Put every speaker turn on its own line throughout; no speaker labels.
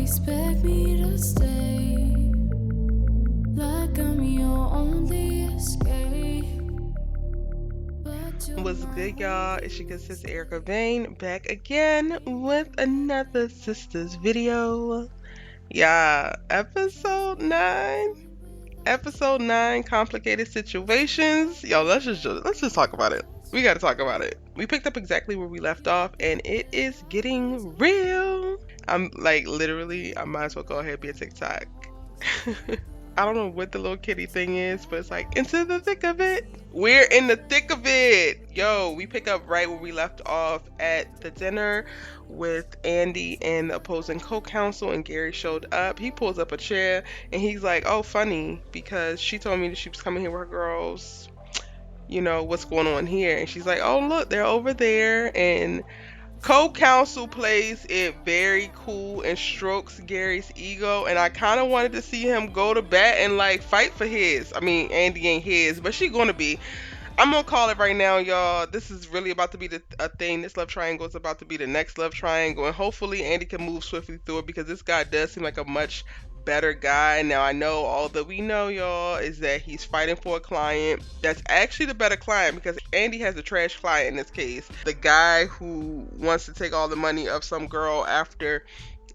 expect me to stay like I'm your only escape.
What's good, y'all? It's your good sister Erica Vane back again with another Sistas video. Yeah, episode 9. Episode 9, complicated situations. Yo, let's just talk about it. We gotta talk about it. We picked up exactly where we left off, and it is getting real. I'm like literally, I might as well go ahead and be a TikTok. I don't know what the little kitty thing is, but it's like into the thick of it. We're in the thick of it. Yo, we pick up right where we left off at the dinner with Andi and the opposing co-counsel, and Gary showed up. He pulls up a chair and he's like, oh, funny, because she told me that she was coming here with her girls. You know, what's going on here? And she's like, oh, look, they're over there. And co-counsel plays it very cool and strokes Gary's ego, and I kind of wanted to see him go to bat and like fight for his. I mean, Andi ain't his, but she gonna be. I'm gonna call it right now, y'all. This is really about to be a thing. This love triangle is about to be the next love triangle, and hopefully Andi can move swiftly through it because this guy does seem like a much better guy. Now I know all that we know, y'all, is that he's fighting for a client that's actually the better client, because Andi has a trash client in this case. The guy who wants to take all the money of some girl after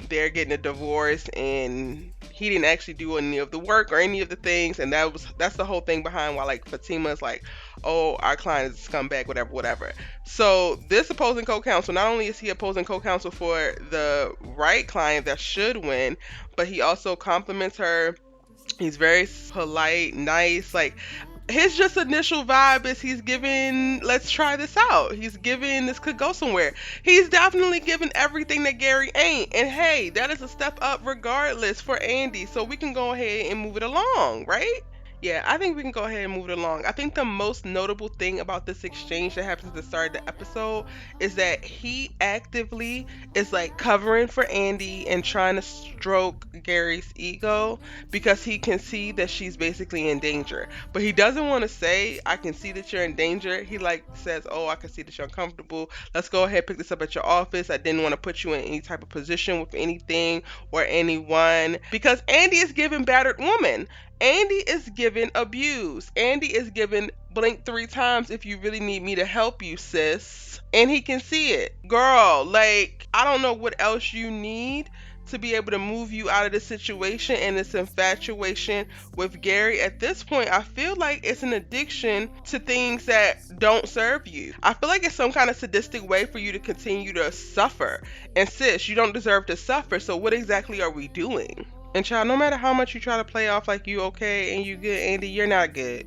they're getting a divorce, and he didn't actually do any of the work or any of the things, and that's the whole thing behind why like Fatima is like, oh, our client is a scumbag, whatever. So this opposing co-counsel, not only is he opposing co-counsel for the right client that should win, but he also compliments her. He's very polite, nice, like his just initial vibe is he's giving, let's try this out. He's giving, this could go somewhere. He's definitely giving everything that Gary ain't. And hey, that is a step up regardless for Andi. So we can go ahead and move it along, right? Yeah, I think we can go ahead and move it along. I think the most notable thing about this exchange that happens at the start of the episode is that he actively is like covering for Andi and trying to stroke Gary's ego because he can see that she's basically in danger. But he doesn't want to say, I can see that you're in danger. He like says, oh, I can see that you're uncomfortable. Let's go ahead and pick this up at your office. I didn't want to put you in any type of position with anything or anyone, because Andi is giving battered woman. Andi is given abuse. Andi is given blink 3 times if you really need me to help you, sis. And he can see it. Girl, like, I don't know what else you need to be able to move you out of this situation and this infatuation with Gary. At this point, I feel like it's an addiction to things that don't serve you. I feel like it's some kind of sadistic way for you to continue to suffer. And sis, you don't deserve to suffer, so what exactly are we doing? And child, no matter how much you try to play off like you okay and you good, Andi, you're not good.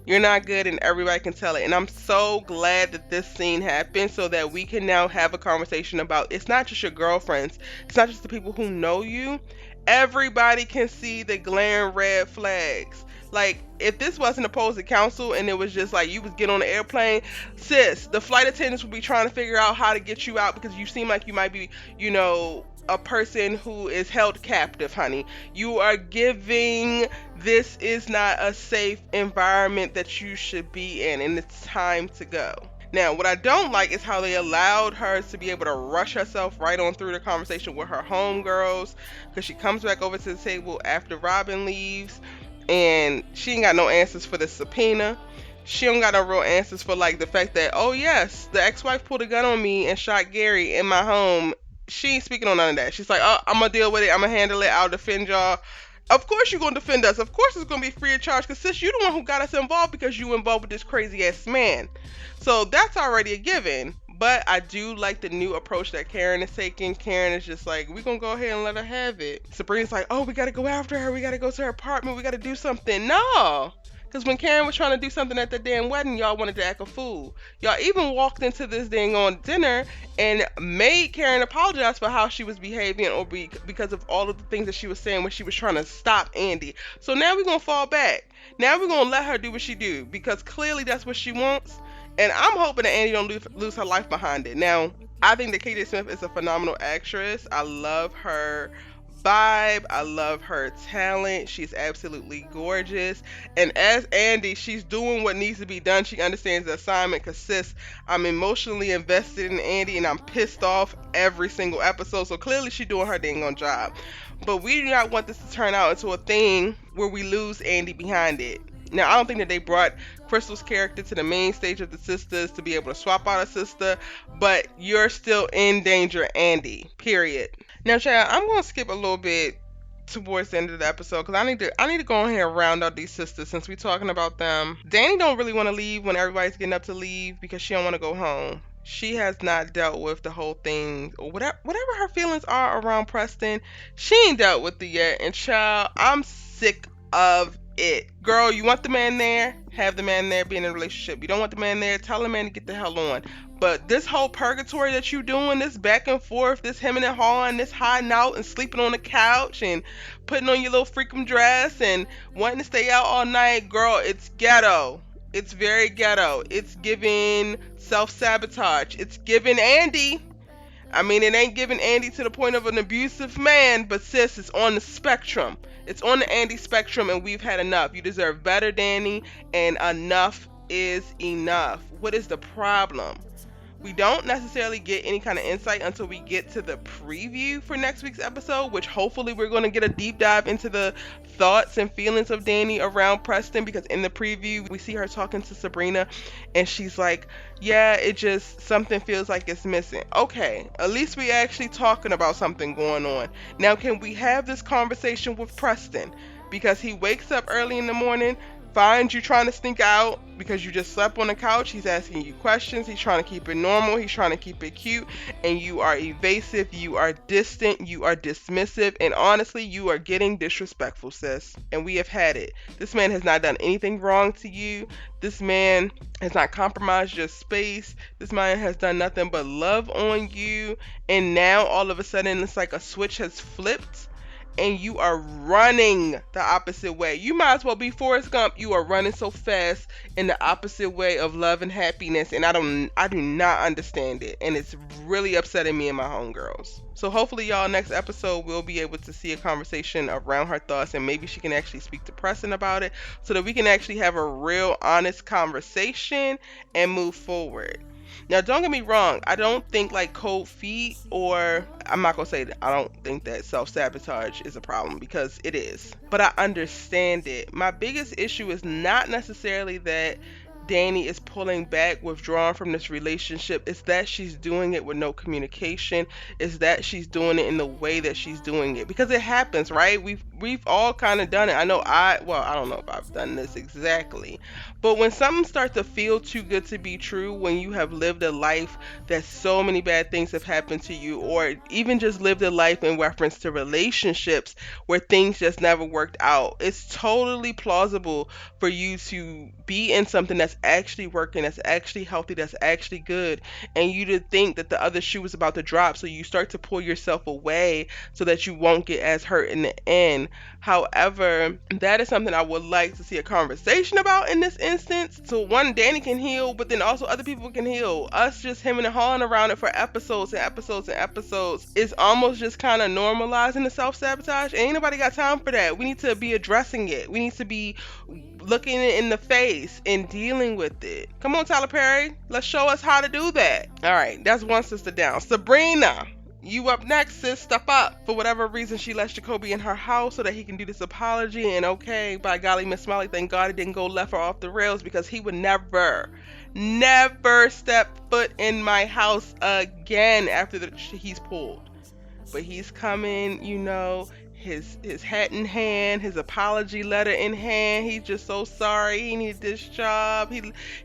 You're not good, and everybody can tell it. And I'm so glad that this scene happened so that we can now have a conversation about, it's not just your girlfriends. It's not just the people who know you. Everybody can see the glaring red flags. Like, if this wasn't opposing counsel and it was just like you was getting on the airplane, sis, the flight attendants would be trying to figure out how to get you out because you seem like you might be, you know, a person who is held captive, honey. You are giving, this is not a safe environment that you should be in, and it's time to go. Now, what I don't like is how they allowed her to be able to rush herself right on through the conversation with her homegirls, because she comes back over to the table after Robin leaves, and she ain't got no answers for the subpoena. She don't got no real answers for like the fact that, oh yes, the ex-wife pulled a gun on me and shot Gary in my home. She ain't speaking on none of that. She's like, oh, I'm gonna deal with it. I'm gonna handle it. I'll defend y'all. Of course you're gonna defend us. Of course it's gonna be free of charge, because sis, you the one who got us involved because you involved with this crazy ass man. So that's already a given. But I do like the new approach that Karen is taking. Karen is just like, we're gonna go ahead and let her have it. Sabrina's like, oh, we gotta go after her. We gotta go to her apartment. We gotta do something. No. Because when Karen was trying to do something at the damn wedding, y'all wanted to act a fool. Y'all even walked into this dang on dinner and made Karen apologize for how she was behaving, or because of all of the things that she was saying when she was trying to stop Andi. So now we're going to fall back. Now we're going to let her do what she do, because clearly that's what she wants. And I'm hoping that Andi don't lose her life behind it. Now, I think that Katie Smith is a phenomenal actress. I love her vibe. I love her talent. She's absolutely gorgeous. And as Andi, she's doing what needs to be done. She understands the assignment because, sis, I'm emotionally invested in Andi and I'm pissed off every single episode. So clearly she's doing her dang on job. But we do not want this to turn out into a thing where we lose Andi behind it. Now, I don't think that they brought Crystal's character to the main stage of the sisters to be able to swap out a sister, but you're still in danger, Andi. Period. Now, Chad, I'm gonna skip a little bit towards the end of the episode because I need to go ahead and round out these sisters since we're talking about them. Danni don't really want to leave when everybody's getting up to leave because she don't want to go home. She has not dealt with the whole thing or whatever her feelings are around Preston. She ain't dealt with it yet, and child, I'm sick of it. Girl, you want the man there? Have the man there, be in a relationship. You don't want the man there? Tell the man to get the hell on. But this whole purgatory that you doing, this back and forth, this hemming and hawing, this hiding out and sleeping on the couch and putting on your little freakum dress and wanting to stay out all night, girl, it's ghetto. It's very ghetto. It's giving self-sabotage. It's giving Andi. I mean, it ain't giving Andi to the point of an abusive man, but sis, it's on the spectrum. It's on the Andi spectrum, and we've had enough. You deserve better, Danni, and enough is enough. What is the problem? We don't necessarily get any kind of insight until we get to the preview for next week's episode, which hopefully we're going to get a deep dive into the thoughts and feelings of Danni around Preston, because in the preview we see her talking to Sabrina and she's like, yeah, it just, something feels like it's missing. Okay, at least we actually talking about something going on. Now, can we have this conversation with Preston? Because he wakes up early in the morning, finds you trying to sneak out because you just slept on the couch. He's asking you questions. He's trying to keep it normal. He's trying to keep it cute. And you are evasive. You are distant. You are dismissive. And honestly, you are getting disrespectful, sis. And we have had it. This man has not done anything wrong to you. This man has not compromised your space. This man has done nothing but love on you. And now all of a sudden it's like a switch has flipped and you are running the opposite way. You might as well be Forrest Gump. You are running so fast in the opposite way of love and happiness, and I do not understand it, and it's really upsetting me and my homegirls. So hopefully, y'all, next episode we'll be able to see a conversation around her thoughts, and maybe she can actually speak to Preston about it, so that we can actually have a real honest conversation and move forward. Now, don't get me wrong, I don't think like cold feet, or I'm not gonna say that I don't think that self-sabotage is a problem, because it is, but I understand it. My biggest issue is not necessarily that Danni is pulling back, withdrawing from this relationship. It's that she's doing it with no communication. It's that she's doing it in the way that she's doing it, because it happens, right? We've all kind of done it. I know I don't know if I've done this exactly, but when something starts to feel too good to be true, when you have lived a life that so many bad things have happened to you, or even just lived a life in reference to relationships where things just never worked out, it's totally plausible for you to be in something that's actually working, that's actually healthy, that's actually good, and you to think that the other shoe is about to drop, so you start to pull yourself away so that you won't get as hurt in the end. However, that is something I would like to see a conversation about in this instance, so one, Danni can heal, but then also other people can heal. Us just hemming and hawing around it for episodes and episodes and episodes is almost just kind of normalizing the self-sabotage. Ain't nobody got time for that. We need to be addressing it. We need to be looking it in the face and dealing with it. Come on, Tyler Perry, let's show us how to do that. All right, that's one sister down. Sabrina, you up next, sis. Step up. For whatever reason, she lets Jacoby in her house so that he can do this apology. And okay, by golly, Miss Smiley, thank God it didn't go left or off the rails, because he would never step foot in my house again after he's pulled. But he's coming, his hat in hand, his apology letter in hand. He's just so sorry. He needed this job.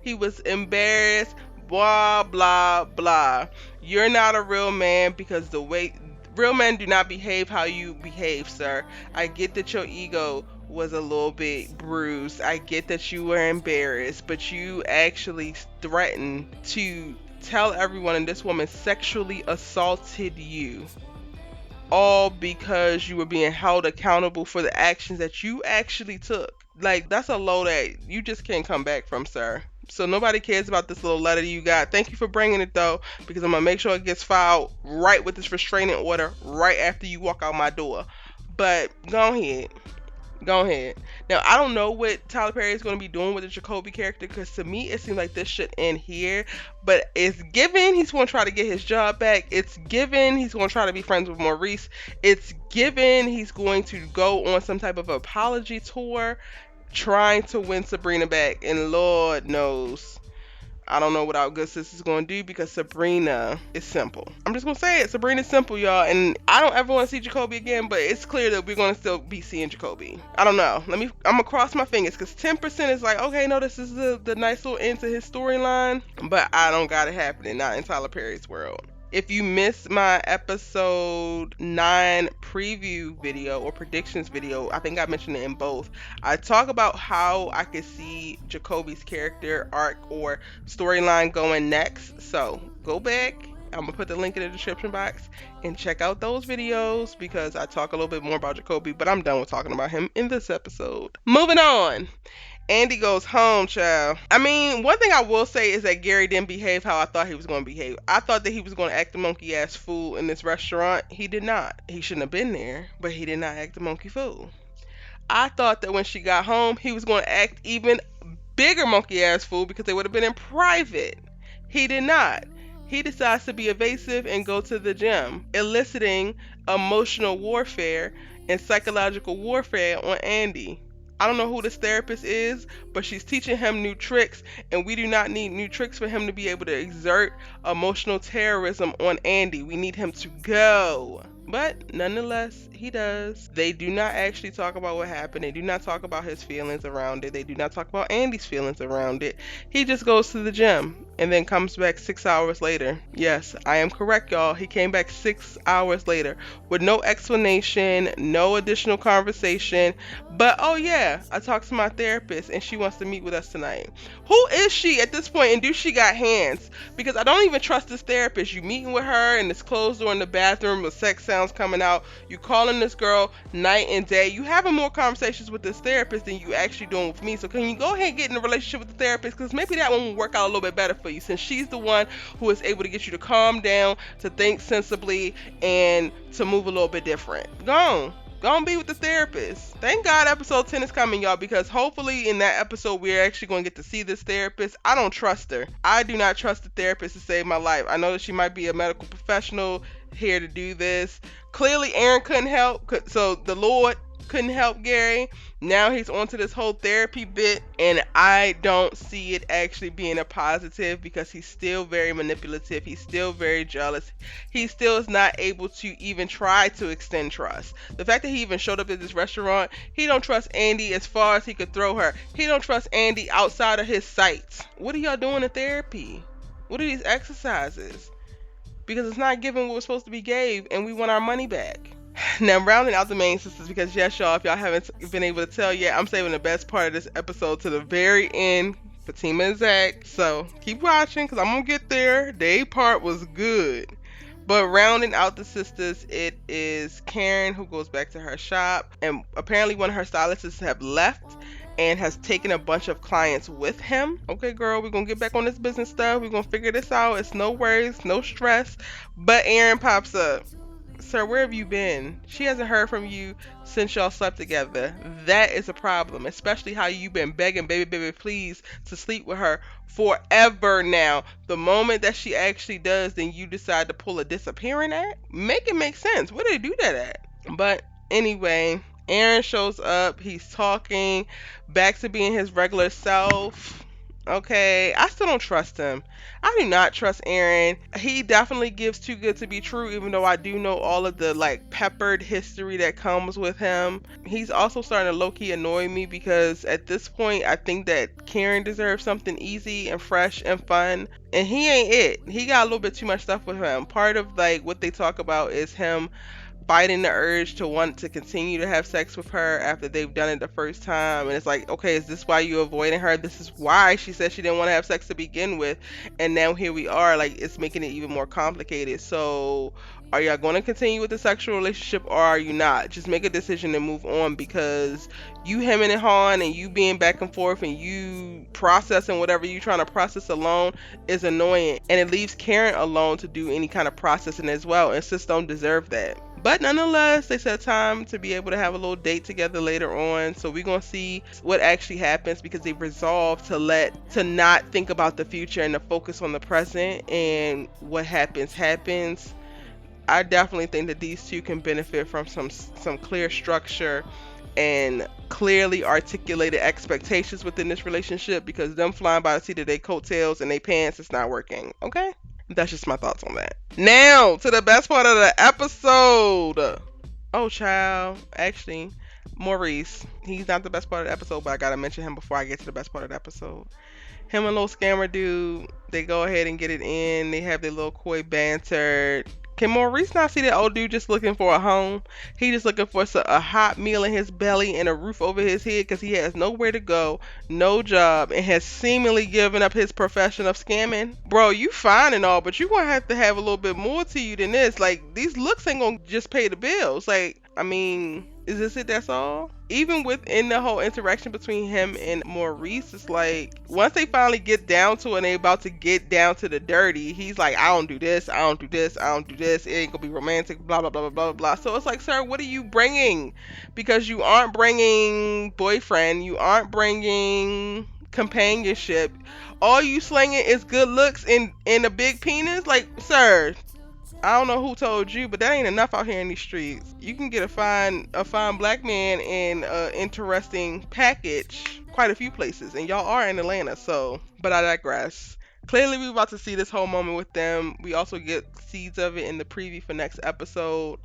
He was embarrassed. Blah, blah, blah. You're not a real man, because the way real men do not behave how you behave, sir. I get that your ego was a little bit bruised. I get that you were embarrassed, but you actually threatened to tell everyone, and this woman sexually assaulted you, all because you were being held accountable for the actions that you actually took. Like, that's a low that you just can't come back from, sir. So nobody cares about this little letter you got. Thank you for bringing it, though, because I'm going to make sure it gets filed right with this restraining order right after you walk out my door. But go ahead. Go ahead. Now, I don't know what Tyler Perry is going to be doing with the Jacoby character, because to me, it seems like this should end here. But it's given he's going to try to get his job back. It's given he's going to try to be friends with Maurice. It's given he's going to go on some type of apology tour trying to win Sabrina back. And Lord knows, I don't know what our good sis is going to do, because Sabrina is simple. I'm just going to say it. Sabrina's simple, y'all. And I don't ever want to see Jacoby again, but it's clear that we're going to still be seeing Jacoby. I don't know. I'm going to cross my fingers, because 10% is like, okay, no, this is the nice little end to his storyline. But I don't got it happening. Not in Tyler Perry's world. If you missed my episode 9 preview video or predictions video, I think I mentioned it in both. I talk about how I could see Jacoby's character arc or storyline going next. So go back. I'm going to put the link in the description box and check out those videos, because I talk a little bit more about Jacoby, but I'm done with talking about him in this episode. Moving on. Andi goes home, child. I mean, one thing I will say is that Gary didn't behave how I thought he was going to behave. I thought that he was going to act the monkey ass fool in this restaurant. He did not. He shouldn't have been there, but he did not act the monkey fool. I thought that when she got home, he was going to act even bigger monkey ass fool, because they would have been in private. He did not. He decides to be evasive and go to the gym, eliciting emotional warfare and psychological warfare on Andi. I don't know who this therapist is, but she's teaching him new tricks, and we do not need new tricks for him to be able to exert emotional terrorism on Andi. We need him to go. But nonetheless, he does. They do not actually talk about what happened. They do not talk about his feelings around it. They do not talk about Andi's feelings around it. He just goes to the gym and then comes back 6 hours later. Yes, I am correct, y'all. He came back 6 hours later with no explanation, no additional conversation. But oh yeah, I talked to my therapist and she wants to meet with us tonight. Who is she at this point, and do she got hands? Because I don't even trust this therapist. You meeting with her and it's closed door in the bathroom with sex sounds coming out. You calling this girl night and day. You having more conversations with this therapist than you actually doing with me. So can you go ahead and get in a relationship with the therapist? Because maybe that one will work out a little bit better for you, since she's the one who is able to get you to calm down, to think sensibly, and to move a little bit different. Go and be with the therapist. Thank God episode 10 is coming, y'all, because hopefully in that episode we're actually going to get to see this therapist. I don't trust her. I do not trust the therapist to save my life. I know that she might be a medical professional here to do this. Clearly Aaron couldn't help, so the Lord couldn't help Gary. Now he's onto this whole therapy bit, and I don't see it actually being a positive, because he's still very manipulative. He's still very jealous. He still is not able to even try to extend trust. The fact that he even showed up at this restaurant, he don't trust Andi as far as he could throw her. He don't trust Andi outside of his sights. What are y'all doing in therapy? What are these exercises? Because it's not giving what was supposed to be gave, and we want our money back. Now, rounding out the main sisters, because yes, y'all, if y'all haven't been able to tell yet, I'm saving the best part of this episode to the very end. Fatima and Zach. So keep watching, because I'm gonna get there. Their part was good. But rounding out the sisters, it is Karen, who goes back to her shop, and apparently one of her stylists have left and has taken a bunch of clients with him. Okay, girl, we're gonna get back on this business stuff. We're gonna figure this out. It's no worries, no stress. But Aaron pops up. Sir, where have you been? She hasn't heard from you since y'all slept together. That is a problem, especially how you've been begging baby please to sleep with her forever now. The moment that she actually does, then you decide to pull a disappearing act? Make it make sense. Where do they do that at? But anyway, Aaron shows up. He's talking back to being his regular self. Okay, I still don't trust him. I do not trust Aaron. He definitely gives too good to be true, even though I do know all of the like peppered history that comes with him. He's also starting to low-key annoy me, because at this point I think that Karen deserves something easy and fresh and fun, and he ain't it. He got a little bit too much stuff with him. Part of like what they talk about is him fighting the urge to want to continue to have sex with her after they've done it the first time. And it's like, okay, is this why you avoiding her? This is why she said she didn't want to have sex to begin with, and now here we are. Like, it's making it even more complicated. So are y'all going to continue with the sexual relationship, or are you not? Just make a decision and move on, because you hemming and hawing and you being back and forth and you processing whatever you trying to process alone is annoying, and it leaves Karen alone to do any kind of processing as well, and sis don't deserve that. But nonetheless, they set time to be able to have a little date together later on. So we're gonna see what actually happens because they resolved to not think about the future and to focus on the present, and what happens. I definitely think that these two can benefit from some clear structure and clearly articulated expectations within this relationship, because them flying by the seat of their coattails and their pants is not working. Okay? That's just my thoughts on that. Now to the best part of the episode. Oh, child. Actually, Maurice. He's not the best part of the episode, but I gotta mention him before I get to the best part of the episode. Him and little scammer dude, they go ahead and get it in. They have their little coy banter. Can Maurice not see that old dude just looking for a home? He just looking for a hot meal in his belly and a roof over his head because he has nowhere to go, no job, and has seemingly given up his profession of scamming. Bro, you fine and all, but you gonna have to have a little bit more to you than this. Like, these looks ain't gonna just pay the bills. Like, I mean, is this it? That's all? Even within the whole interaction between him and Maurice, it's like once they finally get down to it and they about to get down to the dirty, he's like, I don't do this, I don't do this, I don't do this. It ain't gonna be romantic, blah blah blah blah blah blah. So it's like, sir, what are you bringing? Because you aren't bringing boyfriend, you aren't bringing companionship. All you slinging is good looks and a big penis. Like, sir, I don't know who told you, but that ain't enough out here in these streets. You can get a fine black man and an interesting package quite a few places, and y'all are in Atlanta. So, but I digress. Clearly, we're about to see this whole moment with them. We also get seeds of it in the preview for next episode.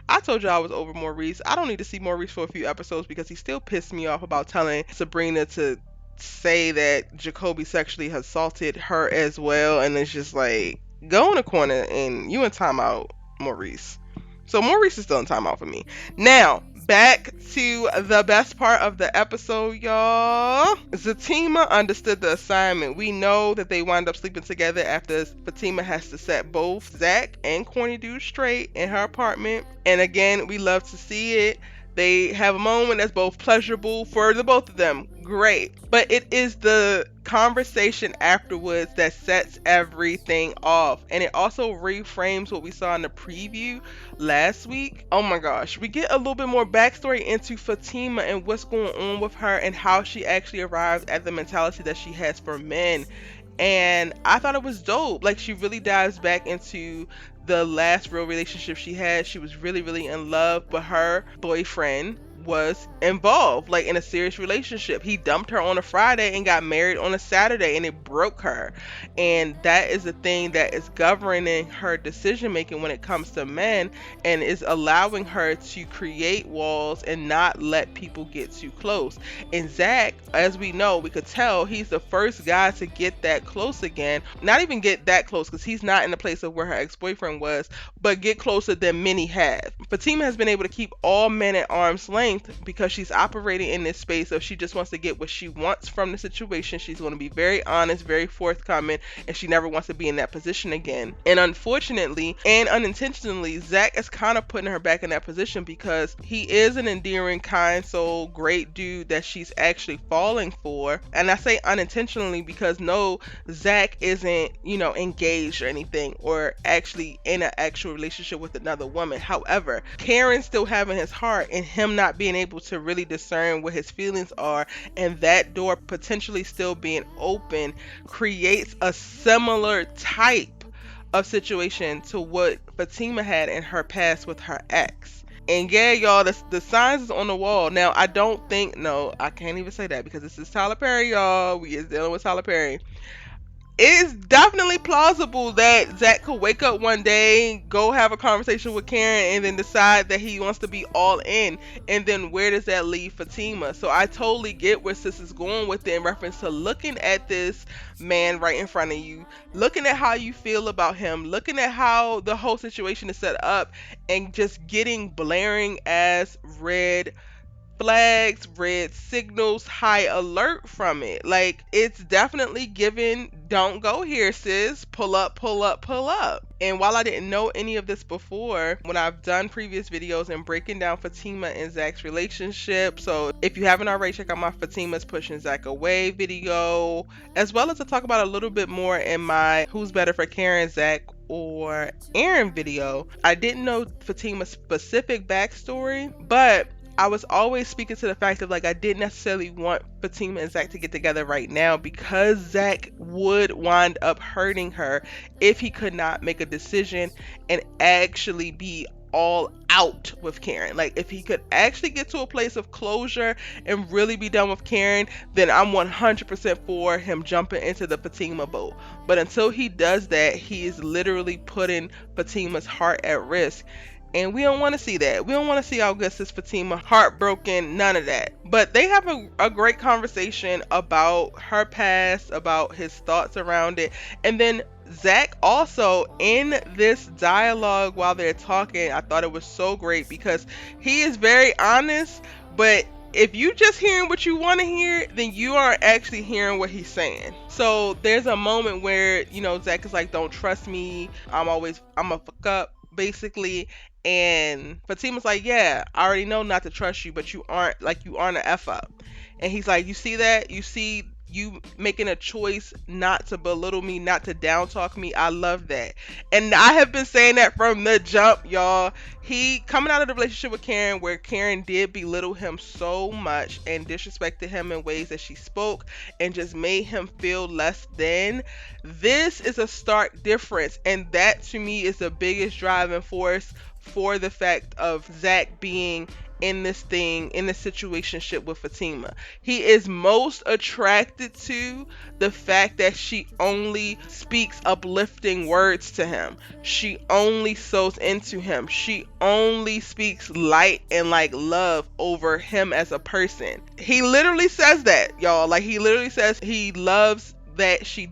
I told you I was over Maurice. I don't need to see Maurice for a few episodes because he still pissed me off about telling Sabrina to say that Jacoby sexually assaulted her as well, and it's just like, go in a corner and you in timeout, Maurice. So Maurice is still in timeout for me. Now, back to the best part of the episode, y'all. Zatima understood the assignment. We know that they wind up sleeping together after Fatima has to set both Zach and Corny Dude straight in her apartment. And again, we love to see it. They have a moment that's both pleasurable for the both of them. Great. But it is the conversation afterwards that sets everything off. And it also reframes what we saw in the preview last week. Oh my gosh. We get a little bit more backstory into Fatima and what's going on with her and how she actually arrived at the mentality that she has for men. And I thought it was dope. Like, she really dives back into the last real relationship she had. She was really, really in love, but her boyfriend was involved, like, in a serious relationship. He dumped her on a Friday and got married on a Saturday, and it broke her. And that is the thing that is governing her decision making when it comes to men, and is allowing her to create walls and not let people get too close. And Zach, as we know, we could tell he's the first guy to get that close again. Not even get that close, because he's not in the place of where her ex-boyfriend was, but get closer than many have. Fatima has been able to keep all men at arm's length because she's operating in this space of she just wants to get what she wants from the situation. She's going to be very honest, very forthcoming, and she never wants to be in that position again. And unfortunately and unintentionally, Zach is kind of putting her back in that position because he is an endearing, kind soul, great dude that she's actually falling for. And I say unintentionally because no, Zach isn't, engaged or anything, or actually in an actual relationship with another woman. However, Karen's still having his heart, and him not being able to really discern what his feelings are, and that door potentially still being open, creates a similar type of situation to what Fatima had in her past with her ex. And yeah, y'all, the signs is on the wall. Now, I can't even say that because this is Tyler Perry, y'all. We is dealing with Tyler Perry. It's definitely plausible that Zach could wake up one day, go have a conversation with Karen, and then decide that he wants to be all in. And then where does that leave Fatima? So I totally get where Sis is going with it in reference to looking at this man right in front of you, looking at how you feel about him, looking at how the whole situation is set up, and just getting blaring as red flags, red signals, high alert from it. Like, it's definitely given, don't go here, sis. Pull up, pull up, pull up. And while I didn't know any of this before, when I've done previous videos and breaking down Fatima and Zach's relationship, so if you haven't already, check out my Fatima's Pushing Zach Away video, as well as to talk about a little bit more in my Who's Better for Karen Zach or Aaron video, I didn't know Fatima's specific backstory, but I was always speaking to the fact of like I didn't necessarily want Fatima and Zach to get together right now because Zach would wind up hurting her if he could not make a decision and actually be all out with Karen. Like if he could actually get to a place of closure and really be done with Karen, then I'm 100% for him jumping into the Fatima boat. But until he does that, he is literally putting Fatima's heart at risk. And we don't want to see that. We don't want to see Augustus Fatima heartbroken, none of that. But they have a great conversation about her past, about his thoughts around it. And then Zach also in this dialogue while they're talking, I thought it was so great because he is very honest, but if you just hearing what you want to hear, then you aren't actually hearing what he's saying. So there's a moment where, you know, Zach is like, don't trust me. I'm a fuck up, basically. And Fatima's like, yeah, I already know not to trust you, but you aren't an F up. And he's like, you see that? You see you making a choice not to belittle me, not to down talk me. I love that. And I have been saying that from the jump, y'all. He coming out of the relationship with Karen where Karen did belittle him so much and disrespected him in ways that she spoke and just made him feel less than. This is a stark difference, and that to me is the biggest driving force for the fact of Zach being in this situationship with Fatima. He is most attracted to the fact that she only speaks uplifting words to him. She only sows into him. She only speaks light and like love over him as a person. He literally says that, y'all. Like he literally says he loves that she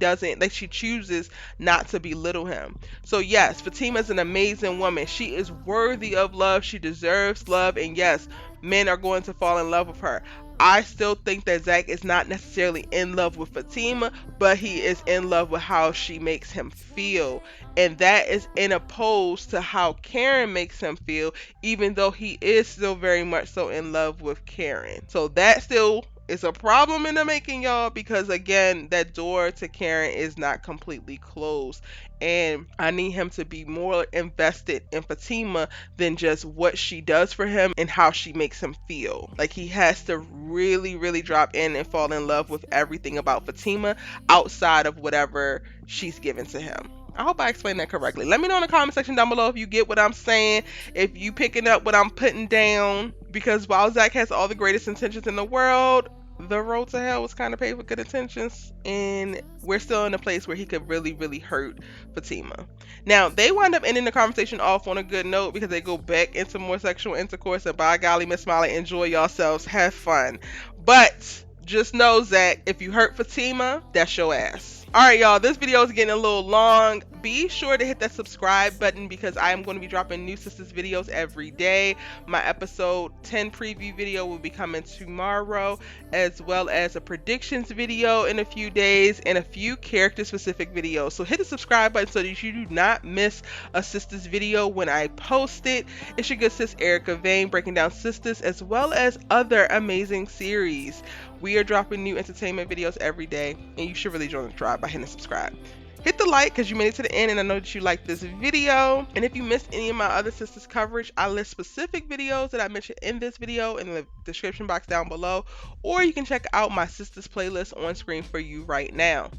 chooses not to belittle him. So yes, Fatima is an amazing woman. She is worthy of love. She deserves love. And yes, men are going to fall in love with her. I still think that Zach is not necessarily in love with Fatima, but he is in love with how she makes him feel. And that is in opposed to how Karen makes him feel, even though he is still very much so in love with Karen. So that still is a problem in the making, y'all, because again, that door to Karen is not completely closed. And I need him to be more invested in Fatima than just what she does for him and how she makes him feel. Like he has to really, really drop in and fall in love with everything about Fatima outside of whatever she's given to him. I hope I explained that correctly. Let me know in the comment section down below if you get what I'm saying, if you picking up what I'm putting down. Because while Zach has all the greatest intentions in the world, the road to hell was kind of paved with good intentions, and we're still in a place where he could really, really hurt Fatima. Now, they wind up ending the conversation off on a good note because they go back into more sexual intercourse, and by golly, Miss Molly, enjoy yourselves, have fun. But just know, Zach, if you hurt Fatima, that's your ass. Alright, y'all, this video is getting a little long. Be sure to hit that subscribe button because I am going to be dropping new Sistas videos every day. My episode 10 preview video will be coming tomorrow, as well as a predictions video in a few days and a few character specific videos. So hit the subscribe button so that you do not miss a Sistas video when I post it. It's your good sis Erica Vane breaking down Sistas as well as other amazing series. We are dropping new entertainment videos every day, and you should really join the tribe by hitting subscribe. Hit the like because you made it to the end and I know that you like this video. And if you missed any of my other Sistas coverage, I list specific videos that I mentioned in this video in the description box down below, or you can check out my Sistas playlist on screen for you right now.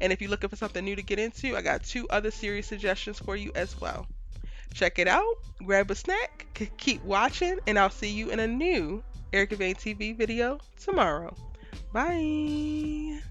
And if you're looking for something new to get into, I got 2 other series suggestions for you as well. Check it out, grab a snack, keep watching, and I'll see you in a new Erica Vane TV video tomorrow. Bye.